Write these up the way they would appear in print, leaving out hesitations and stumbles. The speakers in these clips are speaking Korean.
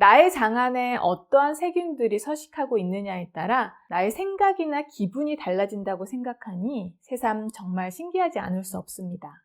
나의 장 안에 어떠한 세균들이 서식하고 있느냐에 따라 나의 생각이나 기분이 달라진다고 생각하니 새삼 정말 신기하지 않을 수 없습니다.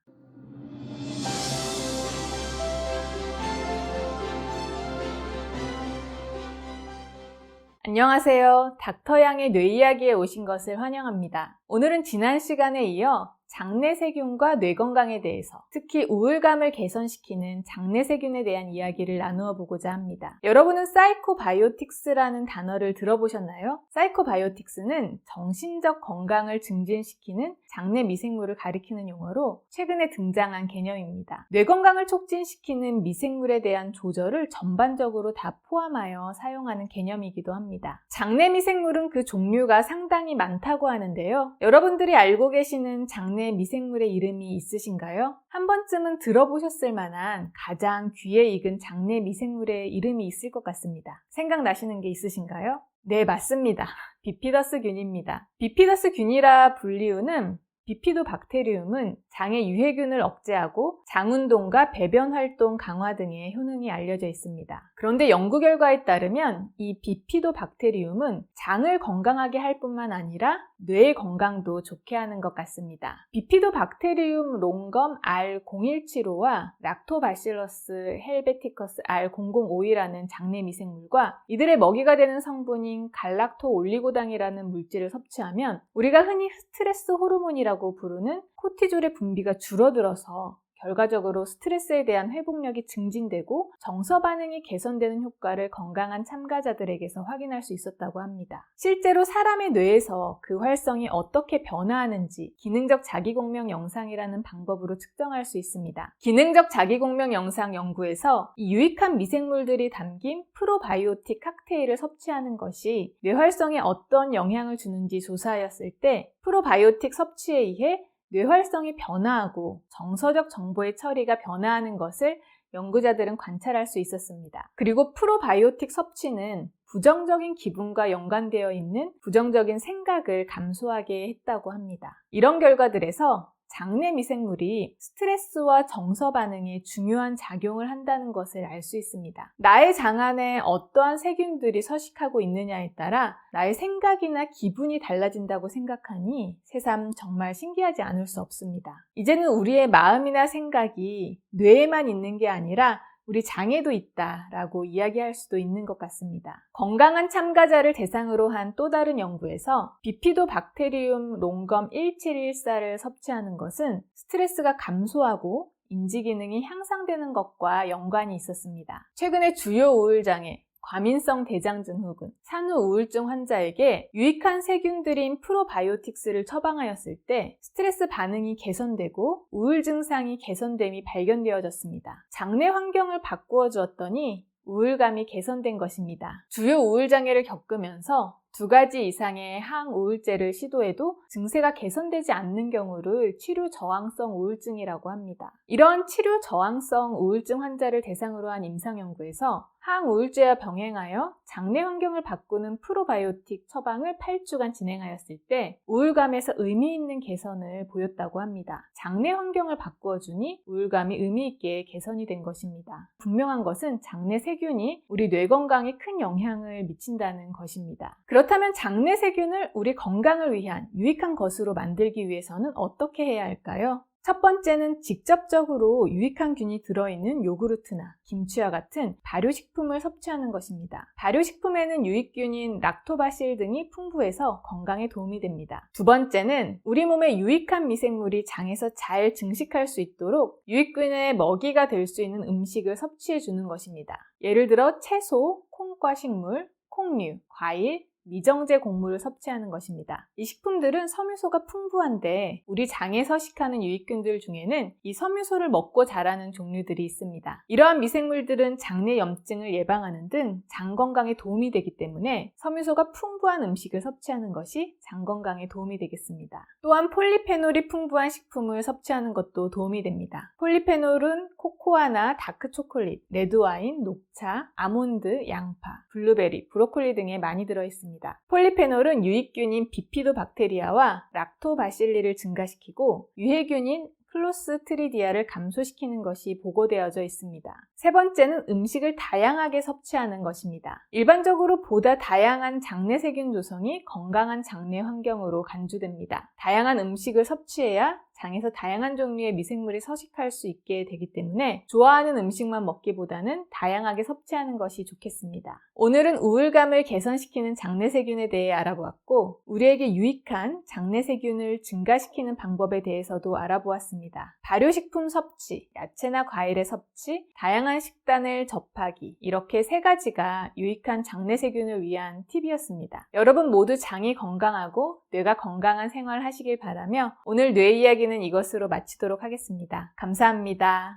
안녕하세요. 닥터양의 뇌이야기에 오신 것을 환영합니다. 오늘은 지난 시간에 이어 장내세균과 뇌건강에 대해서, 특히 우울감을 개선시키는 장내세균에 대한 이야기를 나누어 보고자 합니다. 여러분은 사이코바이오틱스라는 단어를 들어보셨나요? 사이코바이오틱스는 정신적 건강을 증진시키는 장내 미생물을 가리키는 용어로 최근에 등장한 개념입니다. 뇌건강을 촉진시키는 미생물에 대한 조절을 전반적으로 다 포함하여 사용하는 개념이기도 합니다. 장내 미생물은 그 종류가 상당히 많다고 하는데요. 여러분들이 알고 계시는 장내 미생물의 이름이 있으신가요? 한 번쯤은 들어보셨을 만한 가장 귀에 익은 장내 미생물의 이름이 있을 것 같습니다. 생각나시는 게 있으신가요? 네, 맞습니다. 비피더스균입니다. 비피더스균이라 불리우는 비피도박테리움은 장의 유해균을 억제하고 장운동과 배변 활동 강화 등의 효능이 알려져 있습니다. 그런데 연구 결과에 따르면 이 비피도박테리움은 장을 건강하게 할 뿐만 아니라 뇌의 건강도 좋게 하는 것 같습니다. 비피도박테리움 롱검 R0175와 락토바실러스 헬베티커스 R005이라는 장내 미생물과 이들의 먹이가 되는 성분인 갈락토올리고당이라는 물질을 섭취하면 우리가 흔히 스트레스 호르몬이라고 부르는 코티졸의 분비가 줄어들어서 결과적으로 스트레스에 대한 회복력이 증진되고 정서 반응이 개선되는 효과를 건강한 참가자들에게서 확인할 수 있었다고 합니다. 실제로 사람의 뇌에서 그 활성이 어떻게 변화하는지 기능적 자기공명 영상이라는 방법으로 측정할 수 있습니다. 기능적 자기공명 영상 연구에서 이 유익한 미생물들이 담긴 프로바이오틱 칵테일을 섭취하는 것이 뇌 활성에 어떤 영향을 주는지 조사하였을 때 프로바이오틱 섭취에 의해 뇌활성이 변화하고 정서적 정보의 처리가 변화하는 것을 연구자들은 관찰할 수 있었습니다. 그리고 프로바이오틱 섭취는 부정적인 기분과 연관되어 있는 부정적인 생각을 감소하게 했다고 합니다. 이런 결과들에서 장내 미생물이 스트레스와 정서 반응에 중요한 작용을 한다는 것을 알 수 있습니다. 나의 장 안에 어떠한 세균들이 서식하고 있느냐에 따라 나의 생각이나 기분이 달라진다고 생각하니 새삼 정말 신기하지 않을 수 없습니다. 이제는 우리의 마음이나 생각이 뇌에만 있는 게 아니라 우리 장에도 있다라고 이야기할 수도 있는 것 같습니다. 건강한 참가자를 대상으로 한 또 다른 연구에서 비피도박테리움 롱검 1714를 섭취하는 것은 스트레스가 감소하고 인지 기능이 향상되는 것과 연관이 있었습니다. 최근에 주요 우울장애, 과민성 대장증후군, 산후 우울증 환자에게 유익한 세균들인 프로바이오틱스를 처방하였을 때 스트레스 반응이 개선되고 우울 증상이 개선됨이 발견되어졌습니다. 장내 환경을 바꾸어 주었더니 우울감이 개선된 것입니다. 주요 우울장애를 겪으면서 2가지 이상의 항우울제를 시도해도 증세가 개선되지 않는 경우를 치료 저항성 우울증이라고 합니다. 이런 치료 저항성 우울증 환자를 대상으로 한 임상 연구에서 항우울제와 병행하여 장내 환경을 바꾸는 프로바이오틱 처방을 8주간 진행하였을 때 우울감에서 의미 있는 개선을 보였다고 합니다. 장내 환경을 바꾸어주니 우울감이 의미 있게 개선이 된 것입니다. 분명한 것은 장내 세균이 우리 뇌 건강에 큰 영향을 미친다는 것입니다. 그렇다면 장내 세균을 우리 건강을 위한 유익한 것으로 만들기 위해서는 어떻게 해야 할까요? 첫 번째는 직접적으로 유익한 균이 들어있는 요구르트나 김치와 같은 발효식품을 섭취하는 것입니다. 발효식품에는 유익균인 락토바실 등이 풍부해서 건강에 도움이 됩니다. 두 번째는 우리 몸에 유익한 미생물이 장에서 잘 증식할 수 있도록 유익균의 먹이가 될 수 있는 음식을 섭취해 주는 것입니다. 예를 들어 채소, 콩과 식물, 콩류, 과일, 미정제 곡물을 섭취하는 것입니다. 이 식품들은 섬유소가 풍부한데 우리 장에 서식하는 유익균들 중에는 이 섬유소를 먹고 자라는 종류들이 있습니다. 이러한 미생물들은 장내 염증을 예방하는 등 장 건강에 도움이 되기 때문에 섬유소가 풍부한 음식을 섭취하는 것이 장 건강에 도움이 되겠습니다. 또한 폴리페놀이 풍부한 식품을 섭취하는 것도 도움이 됩니다. 폴리페놀은 코코아나 다크 초콜릿, 레드와인, 녹차, 아몬드, 양파, 블루베리, 브로콜리 등에 많이 들어있습니다. 폴리페놀은 유익균인 비피도박테리아와 락토바실리를 증가시키고 유해균인 클로스트리디아를 감소시키는 것이 보고되어져 있습니다. 세 번째는 음식을 다양하게 섭취하는 것입니다. 일반적으로 보다 다양한 장내 세균 조성이 건강한 장내 환경으로 간주됩니다. 다양한 음식을 섭취해야 장에서 다양한 종류의 미생물이 서식할 수 있게 되기 때문에 좋아하는 음식만 먹기보다는 다양하게 섭취하는 것이 좋겠습니다. 오늘은 우울감을 개선시키는 장내 세균에 대해 알아보았고, 우리에게 유익한 장내 세균을 증가시키는 방법에 대해서도 알아보았습니다. 발효식품 섭취, 야채나 과일의 섭취, 다양한 식단을 접하기, 이렇게 세 가지가 유익한 장내 세균을 위한 팁이었습니다. 여러분 모두 장이 건강하고 뇌가 건강한 생활 하시길 바라며 오늘 뇌 이야기는 이것으로 마치도록 하겠습니다. 감사합니다.